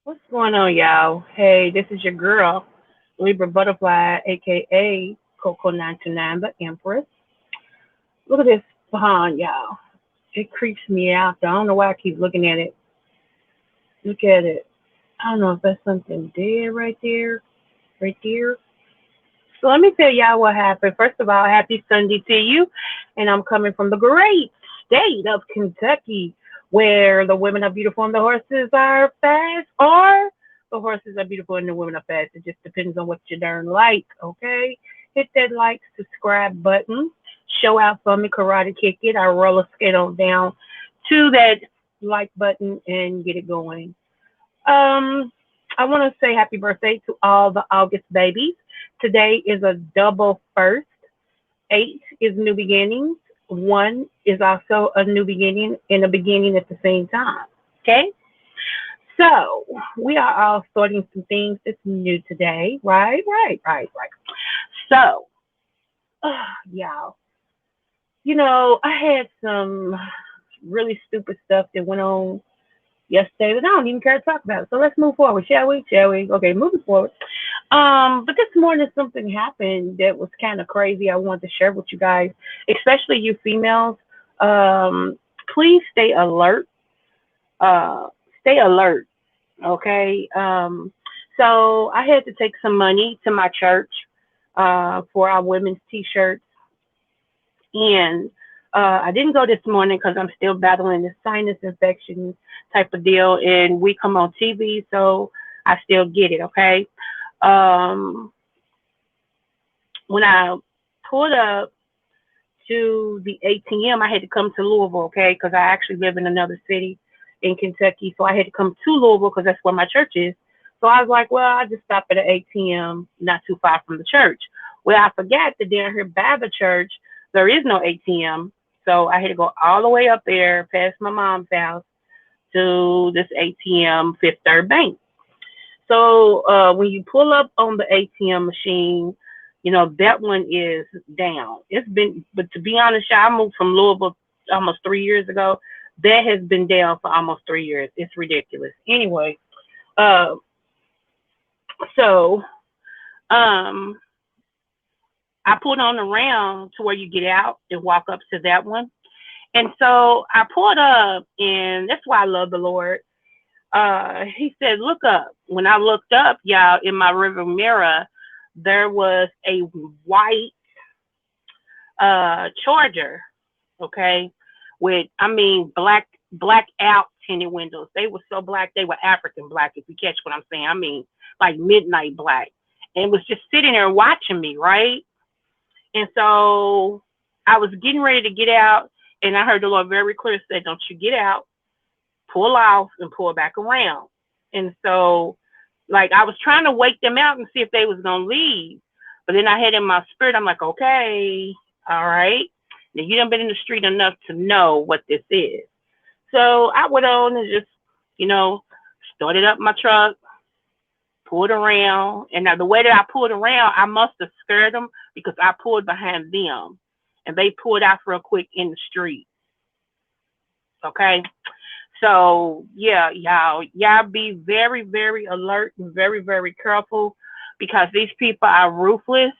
What's going on, y'all? Hey, this is your girl, Libra Butterfly, aka Coco 929, the Empress. Look at this behind, y'all. It creeps me out. I don't know why I keep looking at it. Look at it. I don't know if that's something dead right there, right there. So let me tell y'all what happened. First of all, happy Sunday to you. And I'm coming from the great state of Kentucky, where the women are beautiful and the horses are fast, or the horses are beautiful and the women are fast. It just depends on what you darn like, okay? Hit that like, subscribe button. Show out for me, karate kick it. I roller skate on down to that like button and get it going. Um, I want to say happy birthday to all the August babies. Today is a double first. 8 is new beginnings. 1 is also a new beginning and a beginning at the same time. Okay? So we are all starting some things that's new today. Right. So, y'all, I had some really stupid stuff that went on yesterday that I don't even care to talk about. So let's move forward, shall we? Shall we? Okay, moving forward. But this morning something happened that was kind of crazy. I wanted to share with you guys, especially you females. Um, Please stay alert. Uh, Stay alert. Okay. So I had to take some money to my church for our women's t-shirts, and I didn't go this morning because I'm still battling this sinus infection type of deal, and we come on TV, so I still get it. Okay. Um, when I pulled up to the ATM, I had to come to Louisville, okay, because I actually live in another city in Kentucky, so I had to come to Louisville because that's where my church is. So I was like, well, I just stop at an ATM not too far from the church. Well, I forgot that down here by the church there is no ATM, so I had to go all the way up there past my mom's house to this ATM, Fifth Third Bank. So when you pull up on the ATM machine, that one is down. It's been, but to be honest, I moved from Louisville almost 3 years ago. That has been down for almost 3 years. It's ridiculous. Anyway, uh, so um, I pulled on around to where you get out and walk up to that one. And so I pulled up, and that's why I love the Lord. He said, look up. When I looked up, y'all, in my river mirror, there was a white Charger, okay, with, I mean, black out tinted windows. They were so black, they were African black, if you catch what I'm saying. I mean, like midnight black. And was just sitting there watching me, right? And so I was getting ready to get out, and I heard the Lord very clear say, don't you get out, pull off and pull back around. And so, like, I was trying to wake them out and see if they was gonna leave, but then I had in my spirit, I'm like, okay, all right. Now you done been in the street enough to know what this is. So I went on and just, you know, started up my truck, pulled around, and now the way that I pulled around, I must have scared them because I pulled behind them, and they pulled out real quick in the street. Okay. So yeah, y'all be very, very alert and very, very careful because these people are ruthless.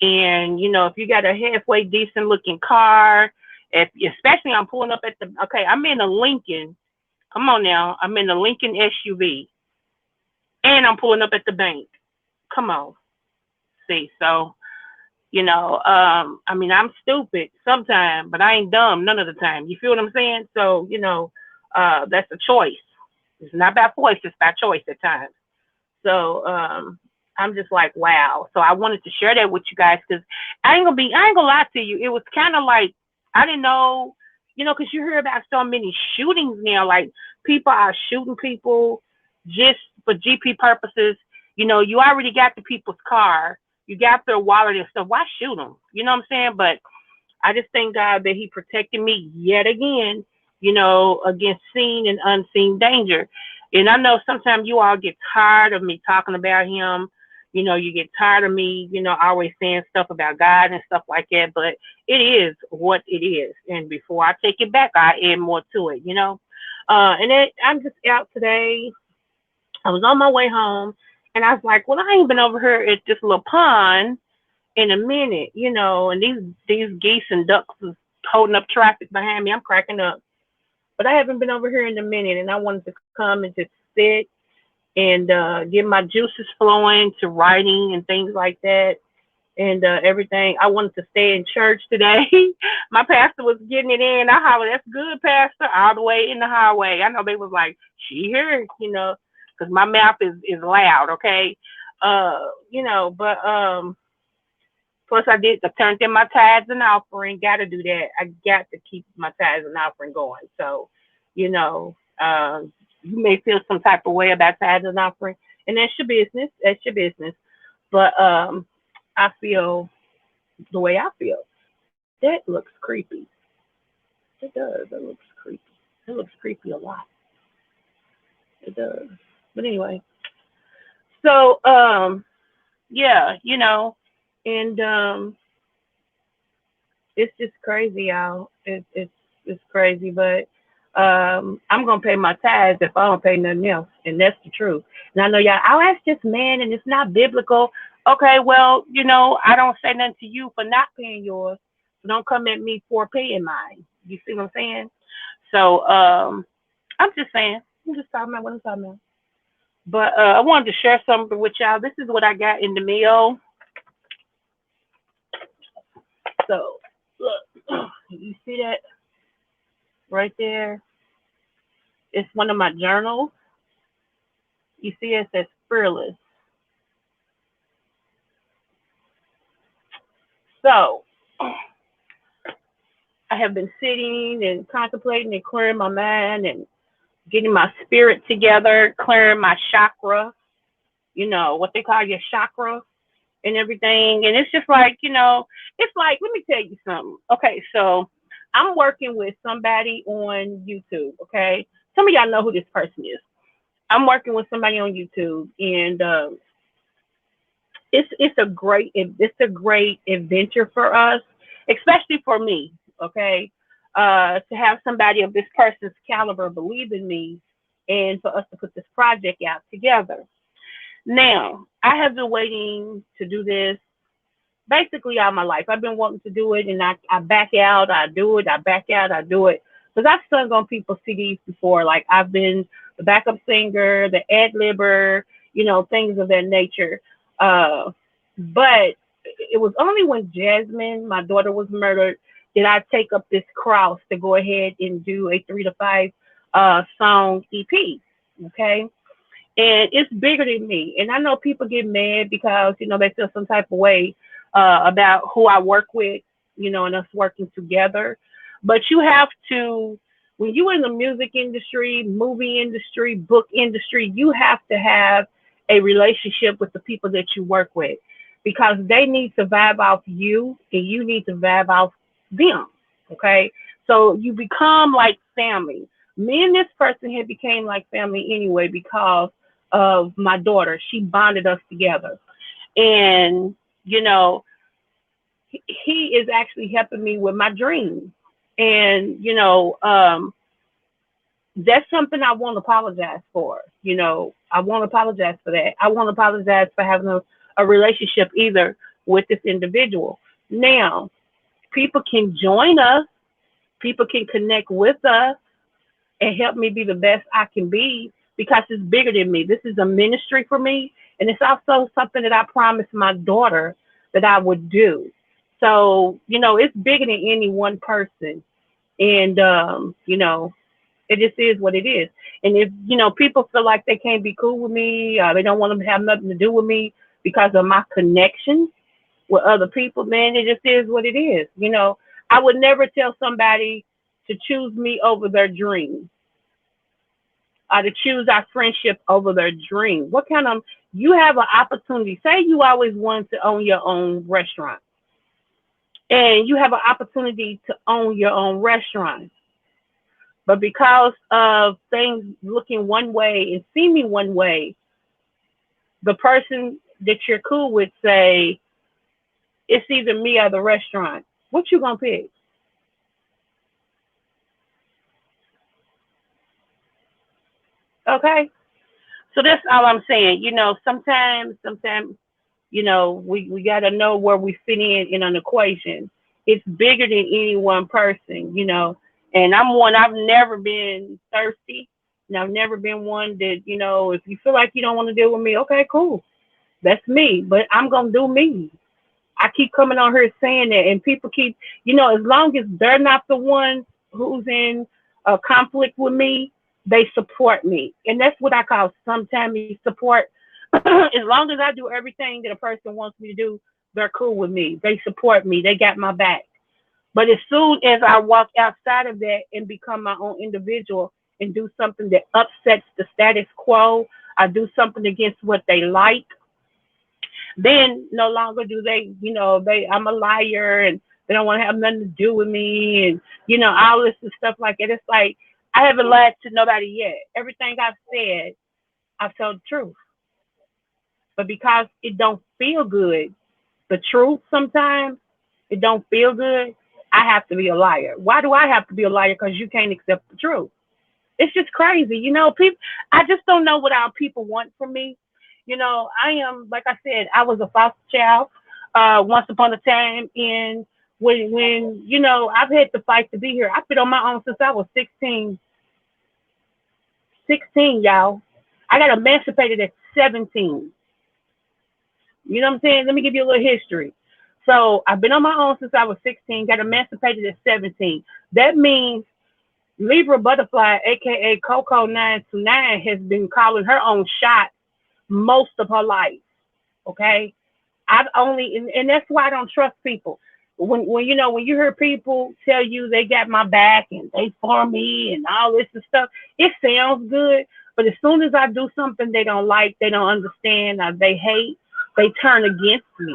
And if you got a halfway decent looking car, if especially I'm pulling up at the okay, I'm in a Lincoln. Come on now, I'm in a Lincoln SUV, and I'm pulling up at the bank. Come on, see. So I mean, I'm stupid sometimes, but I ain't dumb none of the time. You feel what I'm saying? So that's a choice. It's not by voice, it's by choice at times. So I'm just like, wow. So I wanted to share that with you guys because I ain't gonna lie to you. It was kind of like I didn't know, because you hear about so many shootings now. Like people are shooting people just for GP purposes. You already got the people's car, you got their wallet and stuff. Why shoot them? You know what I'm saying? But I just thank God that He protected me yet again, against seen and unseen danger. And I know sometimes you all get tired of me talking about Him. You get tired of me, always saying stuff about God and stuff like that. But it is what it is. And before I take it back, I add more to it, And I'm just out today I was on my way home, and I was like, well, I ain't been over here at this little pond in a minute, and these geese and ducks was holding up traffic behind me. I'm cracking up. But I haven't been over here in a minute, and I wanted to come and just sit and get my juices flowing to writing and things like that and everything. I wanted to stay in church today. My pastor was getting it in. I hollered, "That's good, Pastor," all the way in the highway. I know they was like, "She here," because my mouth is loud. Okay, but plus I turned in my tithes and offering. Got to do that. I got to keep my tithes and offering going. So, you know, you may feel some type of way about tithes and offering, and that's your business. That's your business. But I feel the way I feel. That looks creepy. It does. It looks creepy. It looks creepy a lot. It does. But anyway, so yeah, and it's just crazy, y'all. It's crazy, but I'm gonna pay my tithes if I don't pay nothing else, and that's the truth. And I know y'all, oh, that's just man, and it's not biblical. Okay, well, I don't say nothing to you for not paying yours, so don't come at me for paying mine. You see what I'm saying? So I'm just saying, I'm just talking about what I'm talking about. But I wanted to share something with y'all. This is what I got in the mail. So look, you see that right there? It's one of my journals. You see it says fearless. So I have been sitting and contemplating and clearing my mind and getting my spirit together, clearing my chakra, what they call your chakra and everything. And it's just like, it's like, let me tell you something. Okay, so I'm working with somebody on YouTube, okay? Some of y'all know who this person is. I'm working with somebody on YouTube, and it's a great adventure for us, especially for me. Okay, to have somebody of this person's caliber believe in me, and for us to put this project out together. Now, I have been waiting to do this basically all my life. I've been wanting to do it, and I back out, I do it, I back out, I do it. Because I've sung on people's CDs before. Like I've been the backup singer, the ad libber, things of that nature. Uh, but it was only when Jasmine, my daughter, was murdered, did I take up this cross to go ahead and do a 3 to 5 song EP. Okay, and it's bigger than me. And I know people get mad because they feel some type of way about who I work with, and us working together. But you have to, when you're in the music industry, movie industry, book industry, you have to have a relationship with the people that you work with because they need to vibe off you and you need to vibe off them. Okay, so you become like family. Me and this person had became like family anyway because of my daughter. She bonded us together. And, he is actually helping me with my dreams. And, that's something I won't apologize for. I won't apologize for that. I won't apologize for having a relationship either with this individual. Now, people can join us, people can connect with us, and help me be the best I can be because it's bigger than me. This is a ministry for me, and it's also something that I promised my daughter that I would do. So, it's bigger than any one person, and it just is what it is. And if people feel like they can't be cool with me, they don't want to have nothing to do with me because of my connection with other people, man, it just is what it is. I would never tell somebody to choose me over their dreams to choose our friendship over their dream. What kind of, you have an opportunity, say you always wanted to own your own restaurant and you have an opportunity to own your own restaurant. But because of things looking one way and seeming one way, the person that you're cool with say, it's either me or the restaurant. What you gonna pick? Okay. So that's all I'm saying. Sometimes, we got to know where we fit in an equation. It's bigger than any one person. And I'm one, I've never been thirsty. And I've never been one that, if you feel like you don't want to deal with me, okay, cool. That's me. But I'm going to do me. I keep coming on here saying that, and people keep, as long as they're not the one who's in a conflict with me, they support me, and that's what I call sometimes support. As long as I do everything that a person wants me to do, they're cool with me. They support me. They got my back. But as soon as I walk outside of that and become my own individual and do something that upsets the status quo, I do something against what they like, then no longer do I'm a liar and they don't want to have nothing to do with me and all this and stuff like that. It's like I haven't lied to nobody yet. Everything I've said, I've told the truth. But because it don't feel good, the truth sometimes, it don't feel good, I have to be a liar. Why do I have to be a liar? Because you can't accept the truth. It's just crazy. People, I just don't know what our people want from me. I am, like I said, I was a foster child once upon a time. And when I've had to fight to be here. I've been on my own since I was 16, 16, y'all. I got emancipated at 17. You know what I'm saying? Let me give you a little history. So I've been on my own since I was 16, got emancipated at 17. That means Libra Butterfly, aka Coco 929, has been calling her own shot most of her life. Okay, I've only, and that's why I don't trust people. When you hear people tell you they got my back and they for me and all this and stuff, it sounds good. But as soon as I do something they don't like, they don't understand, or they hate, they turn against me.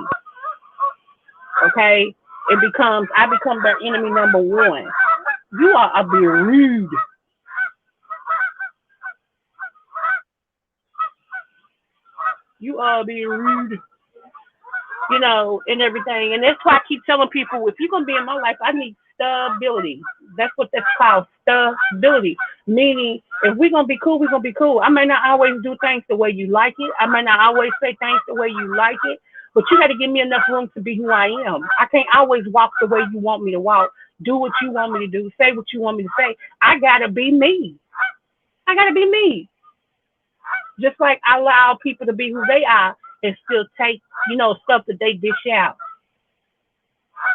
Okay, I become their enemy number one. You are a bit rude. You are being rude. And everything. And that's why I keep telling people, if you're gonna be in my life, I need stability. That's what that's called, stability. Meaning, if we're gonna be cool, we're gonna be cool. I may not always do things the way you like it. I may not always say things the way you like it. But you got to give me enough room to be who I am. I can't always walk the way you want me to walk, do what you want me to do, say what you want me to say. I gotta be me. I gotta be me. Just like I allow people to be who they are and still take, stuff that they dish out.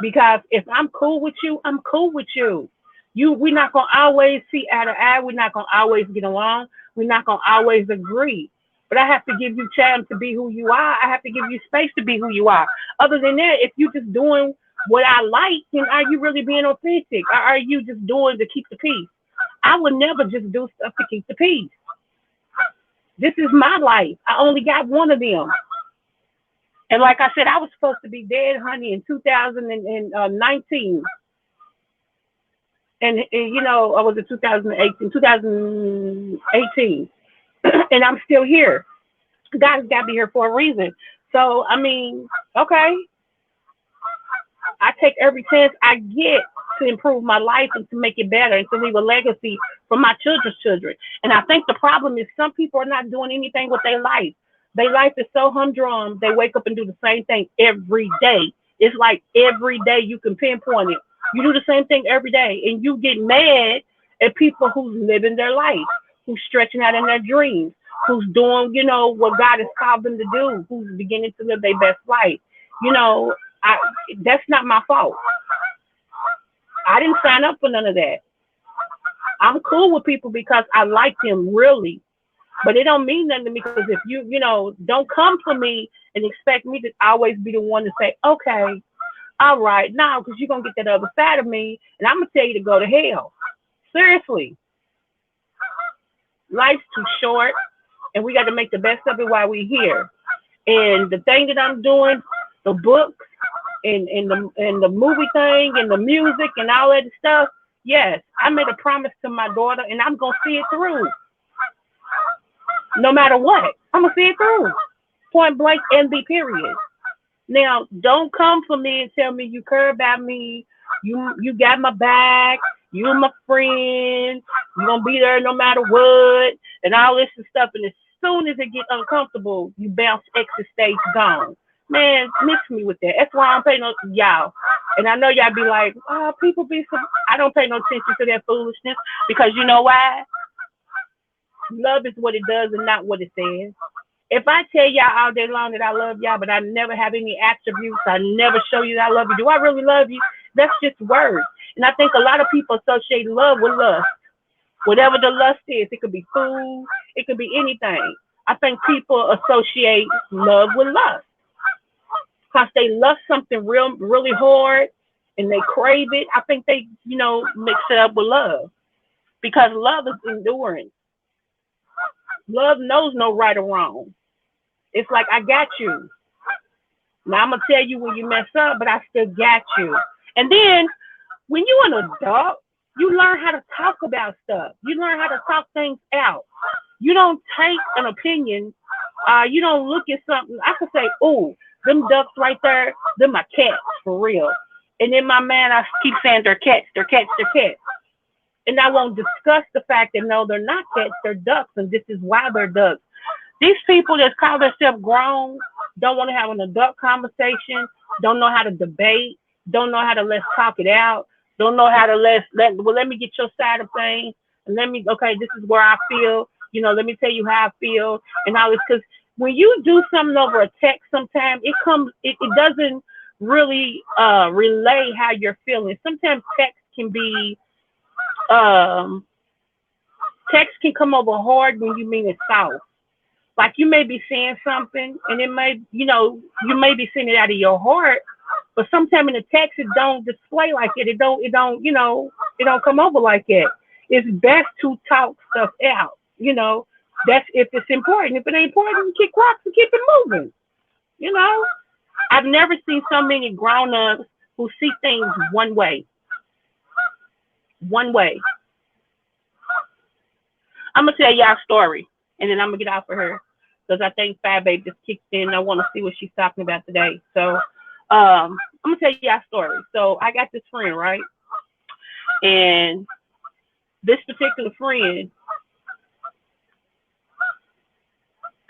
Because if I'm cool with you, I'm cool with you. We're not gonna always see eye to eye. We're not gonna always get along. We're not gonna always agree. But I have to give you time to be who you are. I have to give you space to be who you are. Other than that, if you're just doing what I like, then are you really being authentic? Or are you just doing to keep the peace? I would never just do stuff to keep the peace. This is my life. I only got one of them. And like I said, I was supposed to be dead, honey, in 2019. And I was in 2018, and I'm still here. God's got me here for a reason. So, I mean, okay, I take every chance I get to improve my life and to make it better and to leave a legacy for my children's children. And I think the problem is some people are not doing anything with their life. Their life is so humdrum, they wake up and do the same thing every day. It's like every day you can pinpoint it. You do the same thing every day, and you get mad at people who's living their life, who's stretching out in their dreams, who's doing, what God has called them to do, who's beginning to live their best life. You know, I That's not my fault. I didn't sign up for none of that. I'm cool with people because I like them really, but it don't mean nothing to me because if you don't come for me and expect me to always be the one to say, okay, all right, now, because you're going to get that other side of me, and I'm going to tell you to go to hell. Seriously. Life's too short, and we got to make the best of it while we're here. And the thing that I'm doing, the books and the movie thing and the music and all that stuff, yes, I made a promise to my daughter, and I'm going to see it through. No matter what, I'm going to see it through. Point blank, NB period. Now, don't come for me and tell me you care about me. You got my back. You're my friend. You're going to be there no matter what. And all this and stuff. And as soon as it get uncomfortable, you bounce exit stage gone. Man, mix me with that. That's why I don't pay no y'all. And I know y'all be like, oh, people be some. I don't pay no attention to that foolishness because you know why? Love is what it does and not what it says. If I tell y'all all day long that I love y'all, but I never have any attributes, I never show you that I love you. Do I really love you? That's just words. And I think a lot of people associate love with lust. Whatever the lust is, it could be food, it could be anything. I think people associate love with lust because they love something really hard and they crave it. I think they, mix it up with love because love is endurance. Love knows no right or wrong. It's like I got you. Now I'm gonna tell you when you mess up, but I still got you. And then when you're an adult, you learn how to talk about stuff. You learn how to talk things out. You don't take an opinion. You don't look at something. I could say, "Oh, them ducks right there, them my cats for real." And in my mind, I keep saying they're cats, they're cats, they're cats. And I won't discuss the fact that no, they're not cats, they're ducks, and this is why they're ducks. These people that call themselves grown don't want to have an adult conversation, don't know how to debate, don't know how to let's talk it out, don't know how to let me get your side of things, and okay, this is where I feel, let me tell you how I feel, and all this, because when you do something over a text, sometimes it doesn't really relay how you're feeling. Sometimes um, text can come over hard when you mean it soft. Like you may be saying something and it may, you may be saying it out of your heart, but sometimes in the text it don't display like it. It don't, it don't come over like that. It's best to talk stuff out, That's if it's important. If it ain't important, kick rocks and keep it moving. I've never seen so many grown ups who see things one way. One way. I'm gonna tell y'all a story, and then I'm gonna get off of her because I think Fat Babe just kicked in. I want to see what she's talking about today. So, I'm gonna tell y'all a story. So I got this friend, right? And this particular friend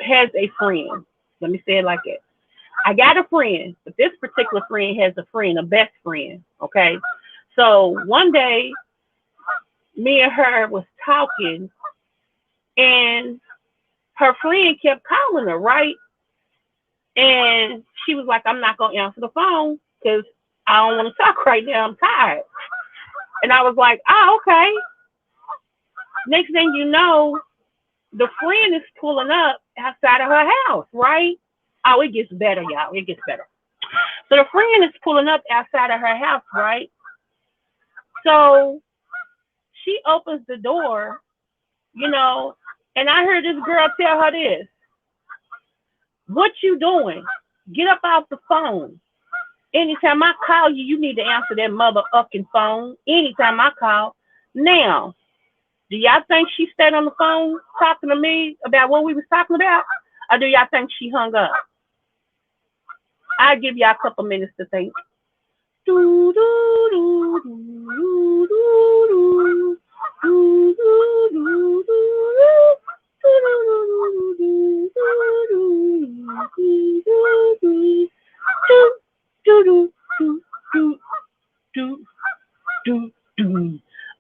has a friend. Let me say it like that. I got a friend, but this particular friend has a friend, a best friend. Okay. So one day, me and her was talking, and her friend kept calling her, right? And she was like, I'm not going to answer the phone because I don't want to talk right now. I'm tired. And I was like, oh, okay. Next thing you know, the friend is pulling up outside of her house, right? Oh, it gets better, y'all. It gets better. So the friend is pulling up outside of her house, right? So she opens the door, and I heard this girl tell her this. What you doing? Get up off the phone. Anytime I call you, you need to answer that motherfucking phone. Anytime I call. Now, do y'all think she stayed on the phone talking to me about what we was talking about? Or do y'all think she hung up? I'll give y'all a couple minutes to think.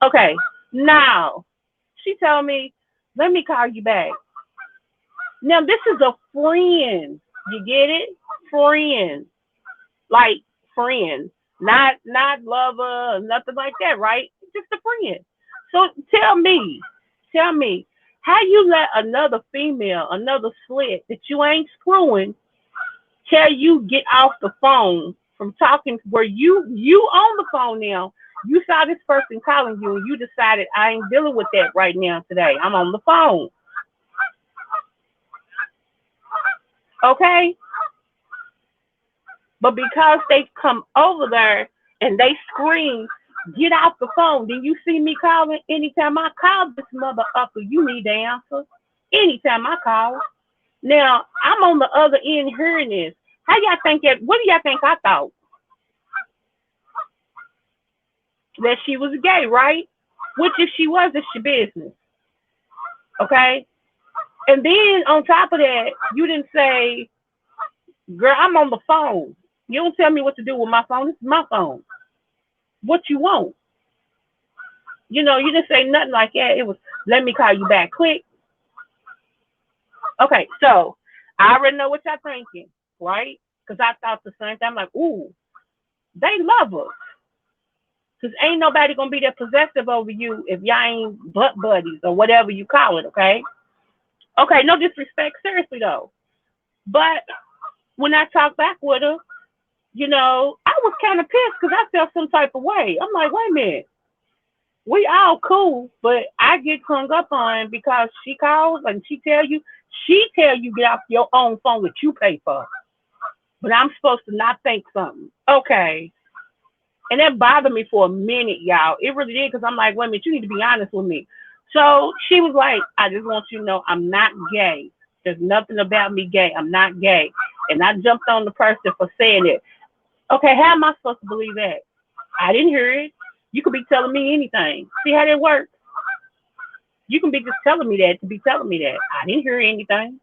Okay, now she told me, let me call you back. Now this is a friend. You get it? Friend. Like friend. Not lover, nothing like that, right? Just a friend. So tell me, how you let another female, another slut that you ain't screwing, tell you get off the phone from talking where you on the phone now. You saw this person calling you and you decided I ain't dealing with that right now today. I'm on the phone. Okay? But because they come over there and they scream, get off the phone. Then you see me calling. Anytime I call this motherfucker, you need to answer. Anytime I call. Now, I'm on the other end hearing this. How y'all think that? What do y'all think I thought? That she was gay, right? Which if she was, it's your business. Okay? And then on top of that, you didn't say, girl, I'm on the phone. You don't tell me what to do with my phone. This is my phone. What you want? You didn't say nothing like that. It was, let me call you back quick. Okay, so I already know what y'all thinking, right? Because I thought the same thing. I'm like, ooh, they love us. Because ain't nobody going to be that possessive over you if y'all ain't butt buddies or whatever you call it, okay? Okay, no disrespect, seriously though. But when I talked back with her, I was kind of pissed because I felt some type of way. I'm like, wait a minute, we all cool, but I get hung up on because she calls and she tell you get off your own phone that you pay for, but I'm supposed to not think something. Okay, and that bothered me for a minute, y'all. It really did because I'm like, wait a minute, you need to be honest with me. So she was like, I just want you to know I'm not gay. There's nothing about me gay. I'm not gay. And I jumped on the person for saying it. Okay, how am I supposed to believe that? I didn't hear it. You could be telling me anything. See how that works? You can be just telling me that to be telling me that. I didn't hear anything.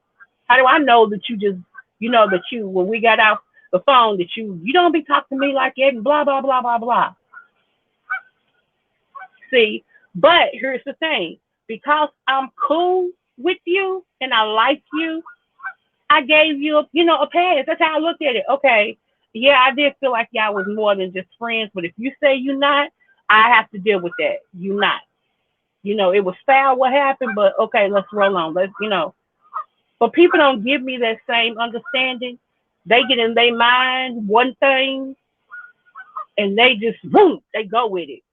How do I know that you just, that you, when we got off the phone, that you don't be talking to me like that and blah, blah, blah, blah, blah. See, but here's the thing. Because I'm cool with you and I like you, I gave you, a pass. That's how I looked at it. Okay, yeah, I did feel like y'all was more than just friends, but if you say you're not, I have to deal with that. You're not. It was foul what happened, but okay, let's roll on. But people don't give me that same understanding. They get in their mind one thing and they just boom, they go with it.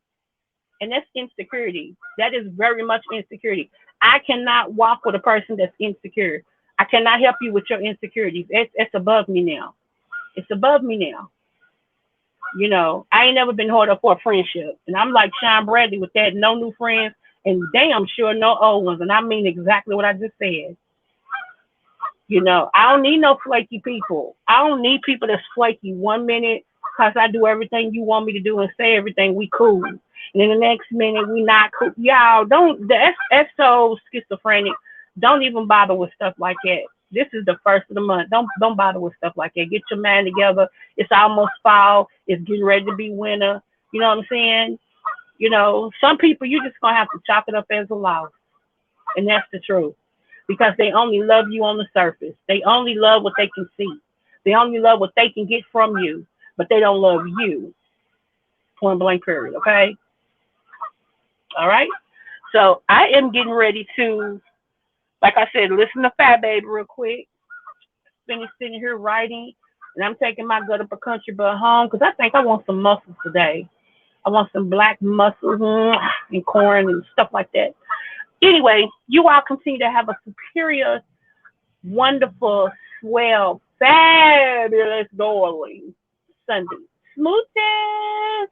And that's insecurity. That is very much insecurity. I cannot walk with a person that's insecure. I cannot help you with your insecurities. It's above me now. It's above me now. I ain't never been hard up for a friendship. And I'm like Sean Bradley with that, no new friends and damn sure no old ones. And I mean exactly what I just said. I don't need no flaky people. I don't need people that's flaky 1 minute because I do everything you want me to do and say everything we cool. And then the next minute we not cool. Y'all don't that's so schizophrenic. Don't even bother with stuff like that. This is the first of the month. Don't bother with stuff like that. Get your mind together. It's almost fall. It's getting ready to be winter. You know what I'm saying? Some people you just gonna have to chalk it up as a loss. And that's the truth. Because they only love you on the surface. They only love what they can see. They only love what they can get from you, but they don't love you. Point blank period. Okay? All right? So I am getting ready to, like I said, listen to Fat Baby real quick. Finish sitting here writing. And I'm taking my gut up a country butt home because I think I want some muscles today. I want some black mussels and corn and stuff like that. Anyway, you all continue to have a superior, wonderful, swell, fabulous, darling Sunday. Smooches!